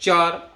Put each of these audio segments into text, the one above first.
4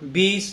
20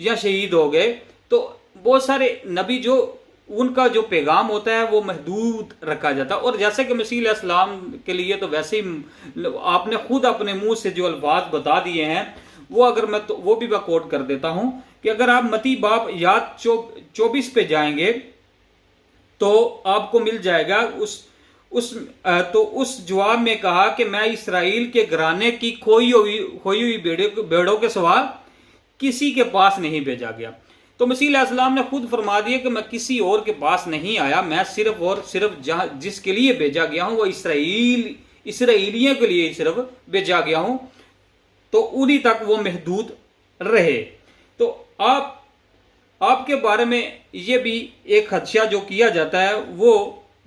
یا شہید ہو گئے، تو بہت سارے نبی جو ان کا جو پیغام ہوتا ہے وہ محدود رکھا جاتا ہے. اور جیسے کہ مسیح علیہ السلام کے لیے تو ویسے ہی آپ نے خود اپنے منہ سے جو الفاظ بتا دیے ہیں وہ اگر وہ بھی میں کوٹ کر دیتا ہوں کہ اگر آپ متی باب یاد 24 پہ جائیں گے تو آپ کو مل جائے گا اس جواب میں کہا کہ میں اسرائیل کے گھرانے کی کھوئی ہوئی بھیڑوں کے سوا کسی کے پاس نہیں بھیجا گیا. تو مسیح علیہ السلام نے خود فرما دیا کہ میں کسی اور کے پاس نہیں آیا، میں صرف اور صرف جس کے لیے بھیجا گیا ہوں وہ اسرائیلیوں کے لیے صرف بھیجا گیا ہوں، تو انہی تک وہ محدود رہے. تو آپ کے بارے میں یہ بھی ایک خدشہ جو کیا جاتا ہے وہ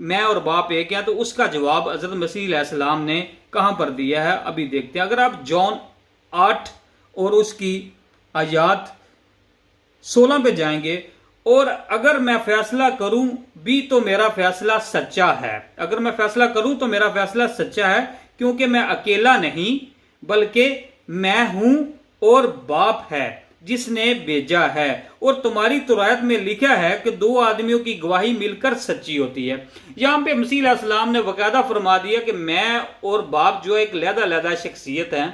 میں اور باپ ایک ہیں، تو اس کا جواب حضرت مسیح علیہ السلام نے کہاں پر دیا ہے ابھی دیکھتے ہیں. اگر آپ جون 8 اور اس کی آیات 16 پہ جائیں گے، اور اگر میں فیصلہ کروں بھی تو میرا فیصلہ سچا ہے. اگر میں فیصلہ کروں تو میرا فیصلہ سچا ہے، کیونکہ میں اکیلا نہیں بلکہ میں ہوں اور باپ ہے جس نے بھیجا ہے. اور تمہاری تورات میں لکھا ہے کہ 2 آدمیوں کی گواہی مل کر سچی ہوتی ہے. یہاں پہ مسیح علیہ السلام نے باقاعدہ فرما دیا کہ میں اور باپ جو ایک علیحدہ شخصیت ہیں،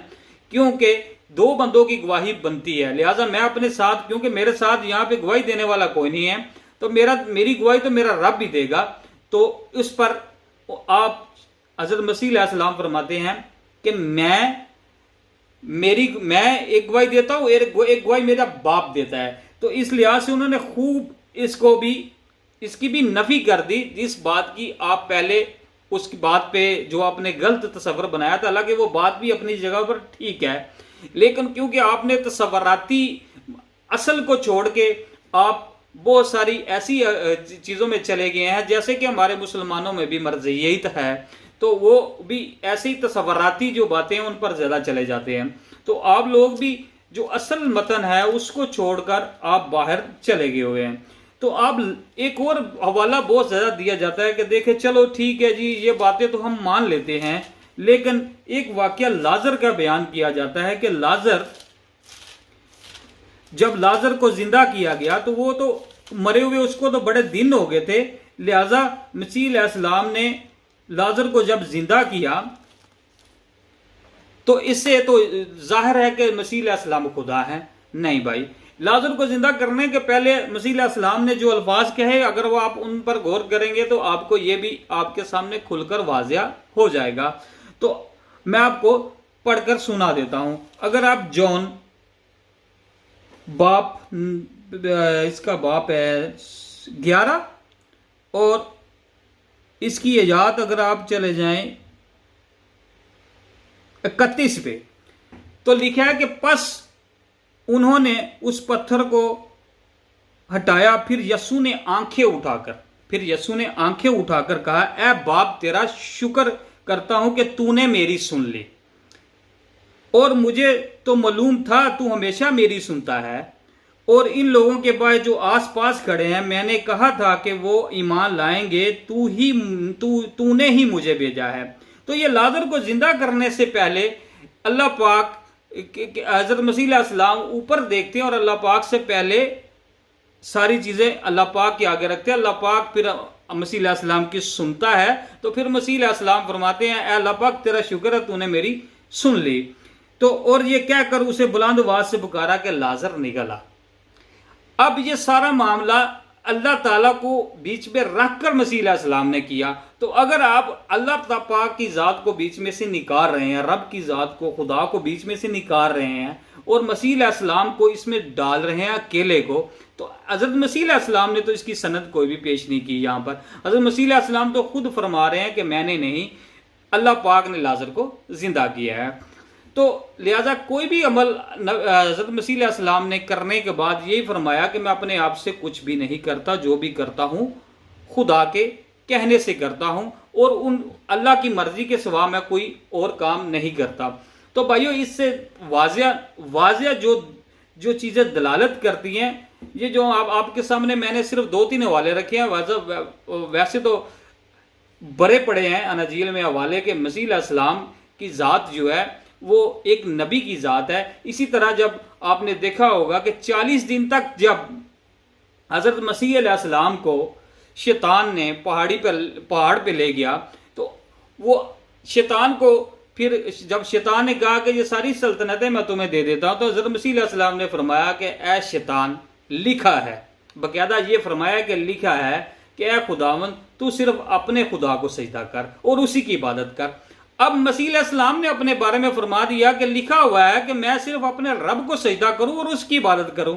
کیونکہ 2 بندوں کی گواہی بنتی ہے. لہٰذا میں اپنے ساتھ، کیونکہ میرے ساتھ یہاں پہ گواہی دینے والا کوئی نہیں ہے، تو میری گواہی تو میرا رب بھی دے گا. تو اس پر آپ حضرت مسیح علیہ السلام فرماتے ہیں کہ میں ایک گواہی دیتا ہوں، ایک گواہی میرا باپ دیتا ہے. تو اس لحاظ سے انہوں نے خوب اس کی بھی نفی کر دی جس بات کی آپ پہلے اس کی بات پہ جو آپ نے غلط تصور بنایا تھا. حالانکہ وہ بات بھی اپنی جگہ پر ٹھیک ہے، لیکن کیونکہ آپ نے تصوراتی اصل کو چھوڑ کے آپ بہت ساری ایسی چیزوں میں چلے گئے ہیں، جیسے کہ ہمارے مسلمانوں میں بھی مرجعیت ہے، تو وہ بھی ایسی تصوراتی جو باتیں ہیں ان پر زیادہ چلے جاتے ہیں. تو آپ لوگ بھی جو اصل متن ہے اس کو چھوڑ کر آپ باہر چلے گئے ہوئے ہیں. تو آپ ایک اور حوالہ بہت زیادہ دیا جاتا ہے کہ دیکھیں چلو ٹھیک ہے جی یہ باتیں تو ہم مان لیتے ہیں، لیکن ایک واقعہ لازر کا بیان کیا جاتا ہے کہ جب لازر کو زندہ کیا گیا تو وہ تو مرے ہوئے اس کو تو بڑے دن ہو گئے تھے. لہذا مسیح علیہ السلام نے لازر کو جب زندہ کیا تو اس سے تو ظاہر ہے کہ مسیح علیہ السلام خدا ہے. نہیں بھائی، لازر کو زندہ کرنے کے پہلے مسیح علیہ السلام نے جو الفاظ کہے اگر وہ آپ ان پر غور کریں گے تو آپ کو یہ بھی آپ کے سامنے کھل کر واضح ہو جائے گا. تو میں آپ کو پڑھ کر سنا دیتا ہوں. اگر آپ جون اس کا باپ ہے 11 اور اس کی ایجاد اگر آپ چلے جائیں 31 پہ، تو لکھا ہے کہ پس انہوں نے اس پتھر کو ہٹایا، پھر یسوع نے آنکھیں اٹھا کر کہا اے باپ تیرا شکر کرتا ہوں کہ تو نے میری سن لی، اور مجھے تو معلوم تھا تو ہمیشہ میری سنتا ہے، اور ان لوگوں کے بعد جو آس پاس کھڑے ہیں میں نے کہا تھا کہ وہ ایمان لائیں گے، تو نے ہی مجھے بھیجا ہے. تو یہ لازر کو زندہ کرنے سے پہلے اللہ پاک حضرت مسیح علیہ السلام اوپر دیکھتے ہیں اور اللہ پاک سے پہلے ساری چیزیں اللہ پاک کے آگے رکھتے ہیں. اللہ پاک پھر مسیح علیہ السلام کی سنتا ہے، تو پھر مسیح علیہ السلام فرماتے ہیں اے اللہ پاک تیرا شکر ہے تو نے میری سن لی. تو اور یہ کہہ کر اسے بلند آواز سے پکارا کہ لازر نکلا. اب یہ سارا معاملہ اللہ تعالیٰ کو بیچ میں رکھ کر مسیح علیہ السلام نے کیا. تو اگر آپ اللہ پاک کی ذات کو بیچ میں سے نکال رہے ہیں، رب کی ذات کو، خدا کو بیچ میں سے نکال رہے ہیں اور مسیح علیہ السلام کو اس میں ڈال رہے ہیں اکیلے کو، تو حضرت مسیح علیہ السلام نے تو اس کی سند کوئی بھی پیش نہیں کی. یہاں پر حضرت مسیح علیہ السلام تو خود فرما رہے ہیں کہ میں نے نہیں، اللہ پاک نے لازر کو زندہ کیا ہے. تو لہذا کوئی بھی عمل حضرت مسیح علیہ السلام نے کرنے کے بعد یہی فرمایا کہ میں اپنے آپ سے کچھ بھی نہیں کرتا، جو بھی کرتا ہوں خدا کے کہنے سے کرتا ہوں، اور اللہ کی مرضی کے سوا میں کوئی اور کام نہیں کرتا. تو بھائیو اس سے واضح جو چیزیں دلالت کرتی ہیں، یہ جو آپ کے سامنے میں نے صرف 2-3 حوالے رکھے ہیں، ویسے تو بڑے پڑے ہیں اناجیل میں حوالے کہ مسیح علیہ السلام کی ذات جو ہے وہ ایک نبی کی ذات ہے۔ اسی طرح جب آپ نے دیکھا ہوگا کہ 40 دن تک جب حضرت مسیح علیہ السلام کو شیطان نے پہاڑ پہ لے گیا، تو وہ شیطان کو پھر جب شیطان نے کہا کہ یہ ساری سلطنتیں میں تمہیں دے دیتا ہوں، تو حضرت مسیح علیہ السلام نے فرمایا کہ اے شیطان، لکھا ہے، باقاعدہ یہ فرمایا کہ لکھا ہے کہ اے خداوند تو صرف اپنے خدا کو سجدہ کر اور اسی کی عبادت کر۔ اب مسیح علیہ السلام نے اپنے بارے میں فرما دیا کہ لکھا ہوا ہے کہ میں صرف اپنے رب کو سجدہ کروں اور اس کی عبادت کروں۔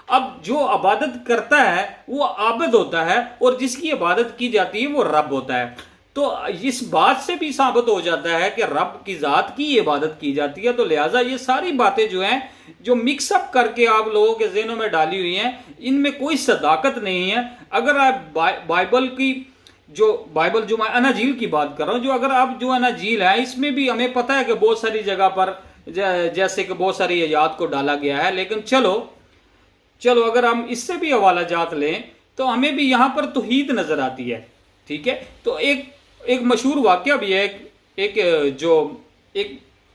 اب جو عبادت کرتا ہے وہ عابد ہوتا ہے، اور جس کی عبادت کی جاتی ہے وہ رب ہوتا ہے۔ تو اس بات سے بھی ثابت ہو جاتا ہے کہ رب کی ذات کی عبادت کی جاتی ہے۔ تو لہٰذا یہ ساری باتیں جو ہیں جو مکس اپ کر کے آپ لوگوں کے ذہنوں میں ڈالی ہوئی ہیں، ان میں کوئی صداقت نہیں ہے۔ اگر آپ بائبل جو میں اناجیل کی بات کر رہا ہوں، جو اگر آپ جو اناجیل ہے اس میں بھی ہمیں پتہ ہے کہ بہت ساری جگہ پر جیسے کہ بہت ساری آیات کو ڈالا گیا ہے، لیکن چلو اگر ہم اس سے بھی حوالہ جات لیں تو ہمیں بھی یہاں پر توحید نظر آتی ہے، ٹھیک ہے۔ تو ایک مشہور واقعہ بھی ہے، ایک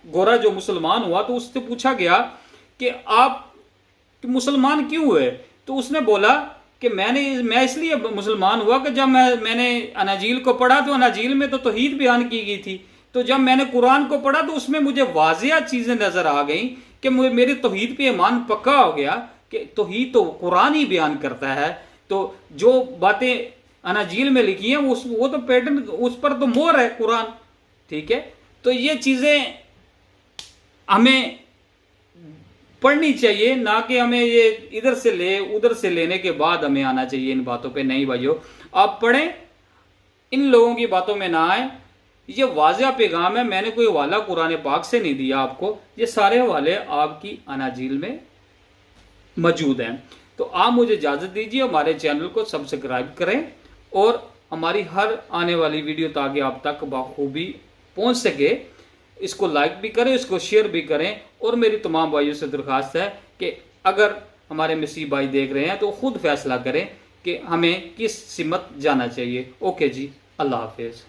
گورا جو مسلمان ہوا تو اس سے پوچھا گیا کہ آپ مسلمان کیوں ہوئے؟ تو اس نے بولا کہ میں اس لیے مسلمان ہوا کہ جب میں نے اناجیل کو پڑھا تو اناجیل میں تو توحید بیان کی گئی تھی، تو جب میں نے قرآن کو پڑھا تو اس میں مجھے واضح چیزیں نظر آ گئیں کہ میری توحید پہ ایمان پکا ہو گیا کہ توحید تو قرآن ہی بیان کرتا ہے۔ تو جو باتیں اناجیل میں لکھی ہیں وہ تو پیٹرن، اس پر تو مہر ہے قرآن، ٹھیک ہے۔ تو یہ چیزیں ہمیں پڑھنی چاہیے، نہ کہ ہمیں یہ ادھر سے لینے کے بعد ہمیں آنا چاہیے ان باتوں پہ۔ نہیں بھائیو، آپ پڑھیں، ان لوگوں کی باتوں میں نہ آئیں۔ یہ واضح پیغام ہے، میں نے کوئی حوالہ قرآن پاک سے نہیں دیا آپ کو، یہ سارے حوالے آپ کی اناجیل میں موجود ہیں۔ تو آپ مجھے اجازت دیجیے، ہمارے چینل کو سبسکرائب کریں اور ہماری ہر آنے والی ویڈیو تاکہ آپ تک بخوبی پہنچ سکے، اس کو لائک بھی کریں، اس کو شیئر بھی کریں۔ اور میری تمام بھائیوں سے درخواست ہے کہ اگر ہمارے مسیح بھائی دیکھ رہے ہیں تو خود فیصلہ کریں کہ ہمیں کس سمت جانا چاہیے۔ اوکے جی، اللہ حافظ۔